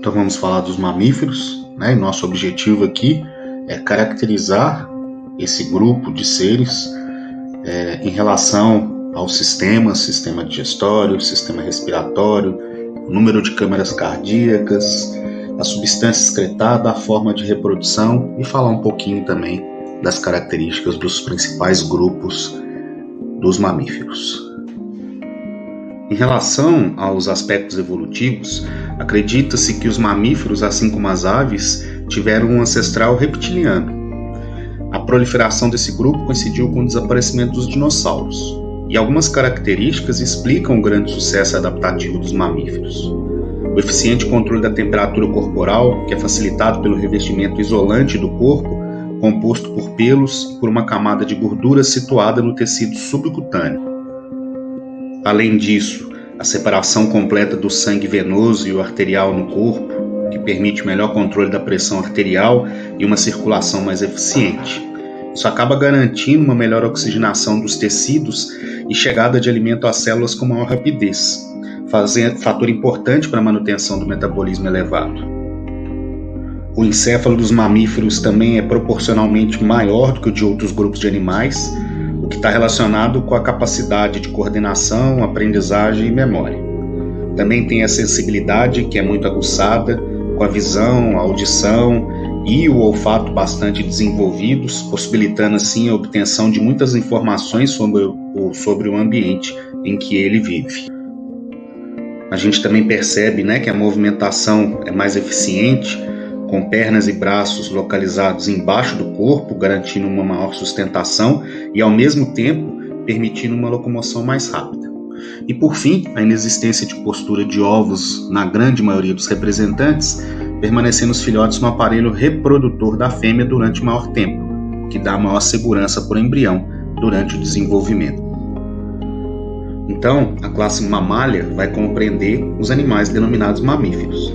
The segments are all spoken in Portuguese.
Então vamos falar dos mamíferos, né? E nosso objetivo aqui é caracterizar esse grupo de seres em relação ao sistema digestório, sistema respiratório, o número de câmaras cardíacas, a substância excretada, a forma de reprodução, e falar um pouquinho também das características dos principais grupos dos mamíferos. Em relação aos aspectos evolutivos, acredita-se que os mamíferos, assim como as aves, tiveram um ancestral reptiliano. A proliferação desse grupo coincidiu com o desaparecimento dos dinossauros, e algumas características explicam o grande sucesso adaptativo dos mamíferos. O eficiente controle da temperatura corporal, que é facilitado pelo revestimento isolante do corpo, composto por pelos e por uma camada de gordura situada no tecido subcutâneo. Além disso, a separação completa do sangue venoso e o arterial no corpo, que permite melhor controle da pressão arterial e uma circulação mais eficiente. Isso acaba garantindo uma melhor oxigenação dos tecidos e chegada de alimento às células com maior rapidez, fator importante para a manutenção do metabolismo elevado. O encéfalo dos mamíferos também é proporcionalmente maior do que o de outros grupos de animais, o que está relacionado com a capacidade de coordenação, aprendizagem e memória. Também tem a sensibilidade, que é muito aguçada, com a visão, a audição e o olfato bastante desenvolvidos, possibilitando assim a obtenção de muitas informações sobre o ambiente em que ele vive. A gente também percebe, que a movimentação é mais eficiente, com pernas e braços localizados embaixo do corpo, garantindo uma maior sustentação e, ao mesmo tempo, permitindo uma locomoção mais rápida. E, por fim, a inexistência de postura de ovos na grande maioria dos representantes, permanecendo os filhotes no aparelho reprodutor da fêmea durante maior tempo, o que dá maior segurança para o embrião durante o desenvolvimento. Então, a classe mamália vai compreender os animais denominados mamíferos.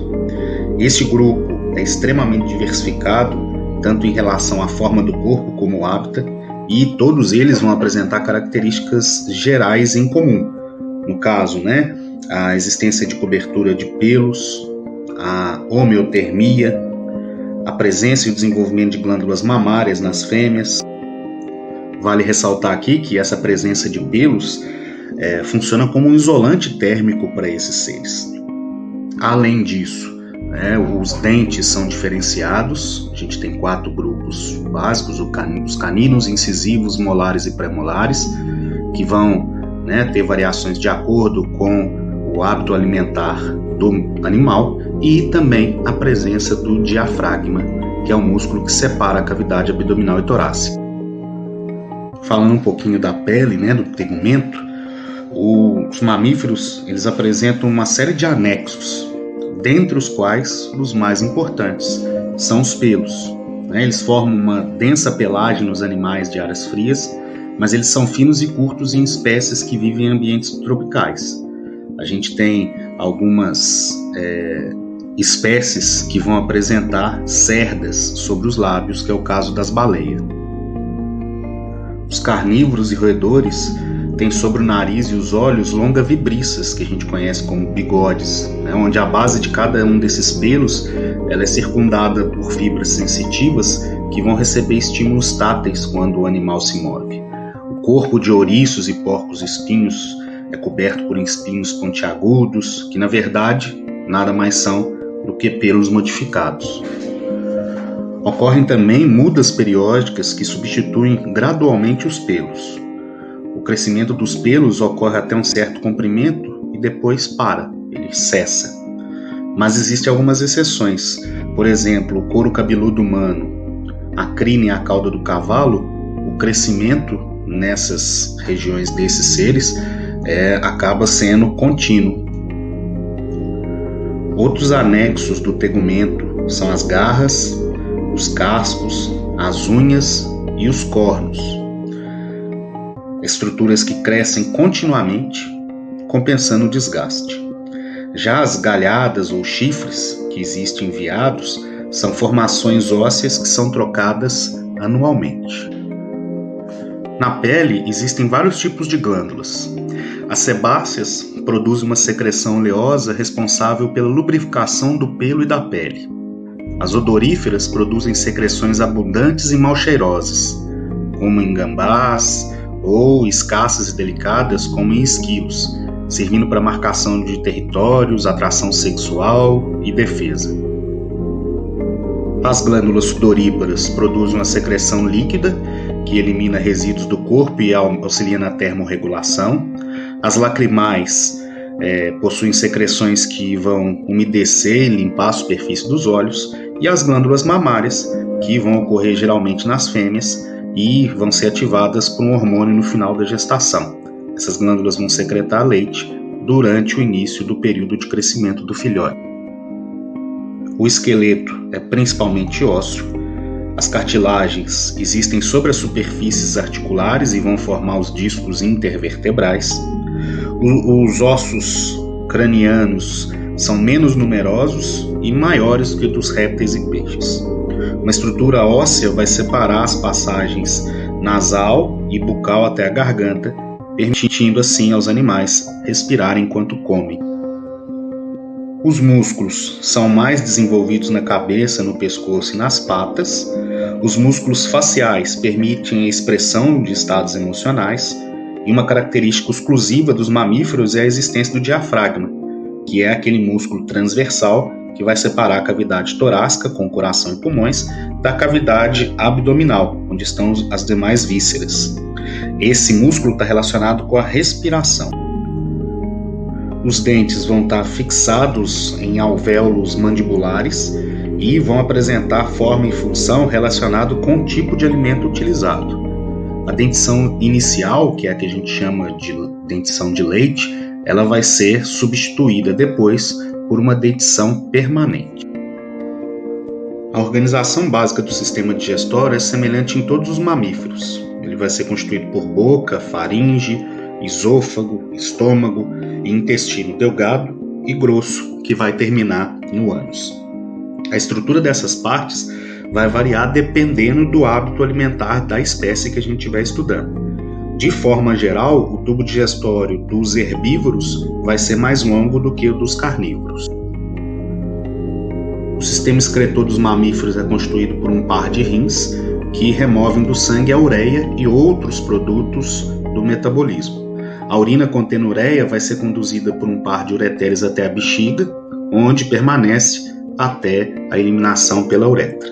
Este grupo é extremamente diversificado, tanto em relação à forma do corpo como o hábitat, e todos eles vão apresentar características gerais em comum. No caso, a existência de cobertura de pelos, a homeotermia, a presença e o desenvolvimento de glândulas mamárias nas fêmeas. Vale ressaltar aqui que essa presença de pelos funciona como um isolante térmico para esses seres. Além disso, os dentes são diferenciados. A gente tem 4 grupos básicos: os caninos, incisivos, molares e premolares, que vão ter variações de acordo com o hábito alimentar do animal, e também a presença do diafragma, que é o músculo que separa a cavidade abdominal e torácica. Falando um pouquinho da pele, do tegumento, os mamíferos eles apresentam uma série de anexos, dentre os quais os mais importantes são os pelos. Eles formam uma densa pelagem nos animais de áreas frias, mas eles são finos e curtos em espécies que vivem em ambientes tropicais. A gente tem algumas espécies que vão apresentar cerdas sobre os lábios, que é o caso das baleias. Os carnívoros e roedores têm sobre o nariz e os olhos longas vibriças, que a gente conhece como bigodes, onde a base de cada um desses pelos ela é circundada por fibras sensitivas que vão receber estímulos táteis quando o animal se move. O corpo de ouriços e porcos-espinhos é coberto por espinhos pontiagudos, que na verdade nada mais são do que pelos modificados. Ocorrem também mudas periódicas que substituem gradualmente os pelos. O crescimento dos pelos ocorre até um certo comprimento e depois ele cessa. Mas existem algumas exceções. Por exemplo, o couro cabeludo humano, a crina e a cauda do cavalo, o crescimento nessas regiões desses seres acaba sendo contínuo. Outros anexos do tegumento são as garras, os cascos, as unhas e os cornos. Estruturas que crescem continuamente, compensando o desgaste. Já as galhadas ou chifres, que existem em veados, são formações ósseas que são trocadas anualmente. Na pele existem vários tipos de glândulas. As sebáceas produzem uma secreção oleosa responsável pela lubrificação do pelo e da pele. As odoríferas produzem secreções abundantes e mal cheirosas, como em gambás, ou escassas e delicadas, como em esquilos, servindo para marcação de territórios, atração sexual e defesa. As glândulas sudoríparas produzem uma secreção líquida, que elimina resíduos do corpo e auxilia na termorregulação. As lacrimais possuem secreções que vão umedecer e limpar a superfície dos olhos, e as glândulas mamárias, que vão ocorrer geralmente nas fêmeas e vão ser ativadas por um hormônio no final da gestação. Essas glândulas vão secretar leite durante o início do período de crescimento do filhote. O esqueleto é principalmente ósseo. As cartilagens existem sobre as superfícies articulares e vão formar os discos intervertebrais. Os ossos cranianos são menos numerosos e maiores que dos répteis e peixes. Uma estrutura óssea vai separar as passagens nasal e bucal até a garganta, permitindo assim aos animais respirarem enquanto comem. Os músculos são mais desenvolvidos na cabeça, no pescoço e nas patas. Os músculos faciais permitem a expressão de estados emocionais. E uma característica exclusiva dos mamíferos é a existência do diafragma, que é aquele músculo transversal que vai separar a cavidade torácica, com o coração e pulmões, da cavidade abdominal, onde estão as demais vísceras. Esse músculo está relacionado com a respiração. Os dentes vão estar fixados em alvéolos mandibulares e vão apresentar forma e função relacionado com o tipo de alimento utilizado. A dentição inicial, que é a que a gente chama de dentição de leite, ela vai ser substituída depois por uma dentição permanente. A organização básica do sistema digestório é semelhante em todos os mamíferos. Ele vai ser constituído por boca, faringe, esôfago, estômago e intestino delgado e grosso, que vai terminar no ânus. A estrutura dessas partes vai variar dependendo do hábito alimentar da espécie que a gente estiver estudando. De forma geral, o tubo digestório dos herbívoros vai ser mais longo do que o dos carnívoros. O sistema excretor dos mamíferos é constituído por um par de rins que removem do sangue a ureia e outros produtos do metabolismo. A urina contendo ureia vai ser conduzida por um par de ureteres até a bexiga, onde permanece até a eliminação pela uretra.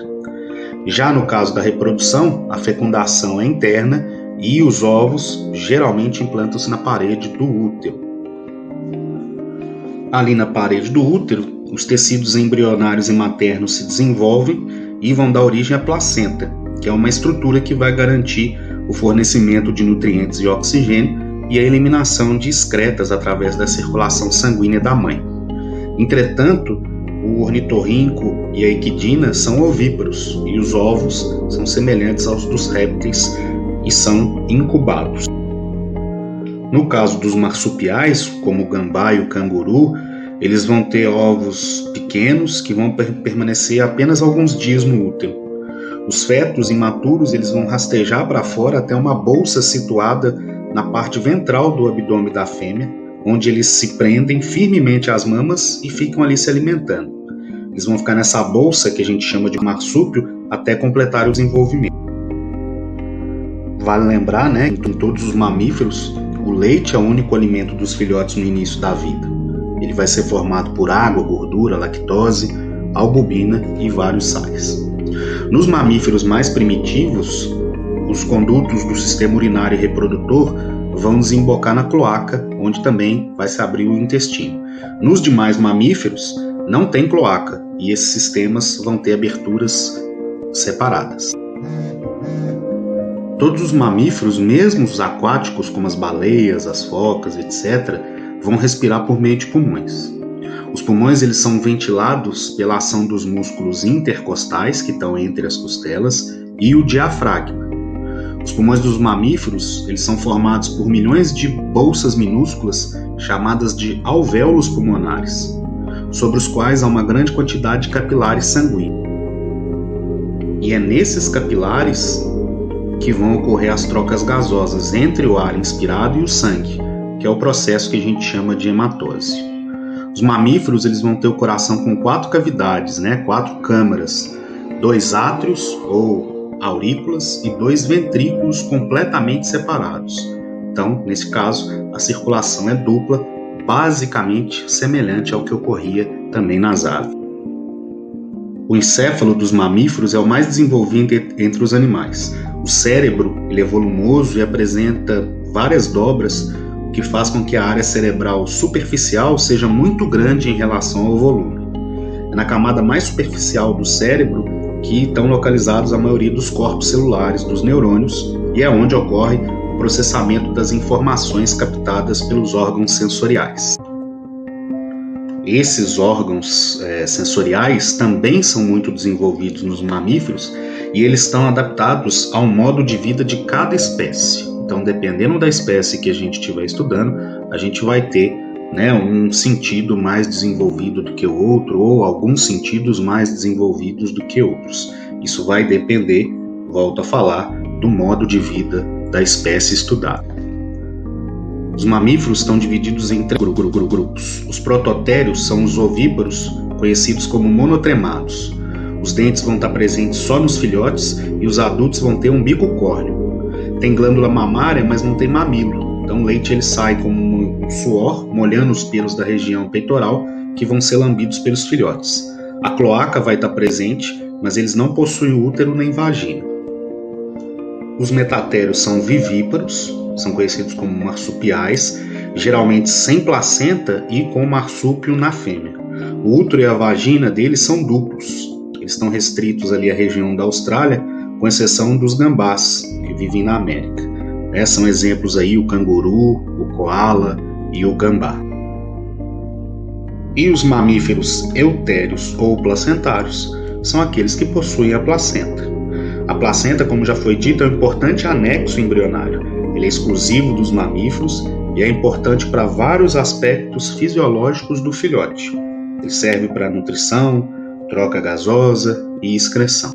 Já no caso da reprodução, a fecundação é interna e os ovos geralmente implantam-se na parede do útero. Ali na parede do útero, os tecidos embrionários e maternos se desenvolvem e vão dar origem à placenta, que é uma estrutura que vai garantir o fornecimento de nutrientes e oxigênio e a eliminação de excretas através da circulação sanguínea da mãe. Entretanto, o ornitorrinco e a equidna são ovíparos e os ovos são semelhantes aos dos répteis e são incubados. No caso dos marsupiais, como o gambá e o canguru, eles vão ter ovos pequenos que vão permanecer apenas alguns dias no útero. Os fetos imaturos eles vão rastejar para fora até uma bolsa situada na parte ventral do abdômen da fêmea, onde eles se prendem firmemente às mamas e ficam ali se alimentando. Eles vão ficar nessa bolsa que a gente chama de marsúpio até completar o desenvolvimento. Vale lembrar, que em todos os mamíferos, o leite é o único alimento dos filhotes no início da vida. Ele vai ser formado por água, gordura, lactose, albumina e vários sais. Nos mamíferos mais primitivos, os condutos do sistema urinário e reprodutor vão desembocar na cloaca, onde também vai se abrir o intestino. Nos demais mamíferos, não tem cloaca e esses sistemas vão ter aberturas separadas. Todos os mamíferos, mesmo os aquáticos, como as baleias, as focas, etc., vão respirar por meio de pulmões. Os pulmões eles são ventilados pela ação dos músculos intercostais, que estão entre as costelas, e o diafragma. Os pulmões dos mamíferos eles são formados por milhões de bolsas minúsculas, chamadas de alvéolos pulmonares, sobre os quais há uma grande quantidade de capilares sanguíneos. E é nesses capilares que vão ocorrer as trocas gasosas entre o ar inspirado e o sangue, que é o processo que a gente chama de hematose. Os mamíferos eles vão ter o coração com 4 cavidades, 4 câmaras, 2 átrios ou aurículas e 2 ventrículos completamente separados. Então, nesse caso, a circulação é dupla, basicamente semelhante ao que ocorria também nas aves. O encéfalo dos mamíferos é o mais desenvolvido entre os animais. O cérebro ele é volumoso e apresenta várias dobras, o que faz com que a área cerebral superficial seja muito grande em relação ao volume. É na camada mais superficial do cérebro que estão localizados a maioria dos corpos celulares dos neurônios e é onde ocorre o processamento das informações captadas pelos órgãos sensoriais. Esses órgãos sensoriais também são muito desenvolvidos nos mamíferos e eles estão adaptados ao modo de vida de cada espécie. Então, dependendo da espécie que a gente estiver estudando, a gente vai ter um sentido mais desenvolvido do que o outro ou alguns sentidos mais desenvolvidos do que outros. Isso vai depender, volto a falar, do modo de vida da espécie estudada. Os mamíferos estão divididos em 3 grupos. Os prototérios são os ovíparos, conhecidos como monotremados. Os dentes vão estar presentes só nos filhotes e os adultos vão ter um bico córneo. Tem glândula mamária, mas não tem mamilo. Então o leite ele sai como um suor, molhando os pelos da região peitoral, que vão ser lambidos pelos filhotes. A cloaca vai estar presente, mas eles não possuem útero nem vagina. Os metatérios são vivíparos, são conhecidos como marsupiais, geralmente sem placenta e com marsúpio na fêmea. O útero e a vagina deles são duplos. Eles estão restritos ali à região da Austrália, com exceção dos gambás, que vivem na América. São exemplos aí o canguru, o coala e o gambá. E os mamíferos eutérios ou placentários são aqueles que possuem a placenta. A placenta, como já foi dito, é um importante anexo embrionário. Ele é exclusivo dos mamíferos e é importante para vários aspectos fisiológicos do filhote. Ele serve para nutrição, troca gasosa e excreção.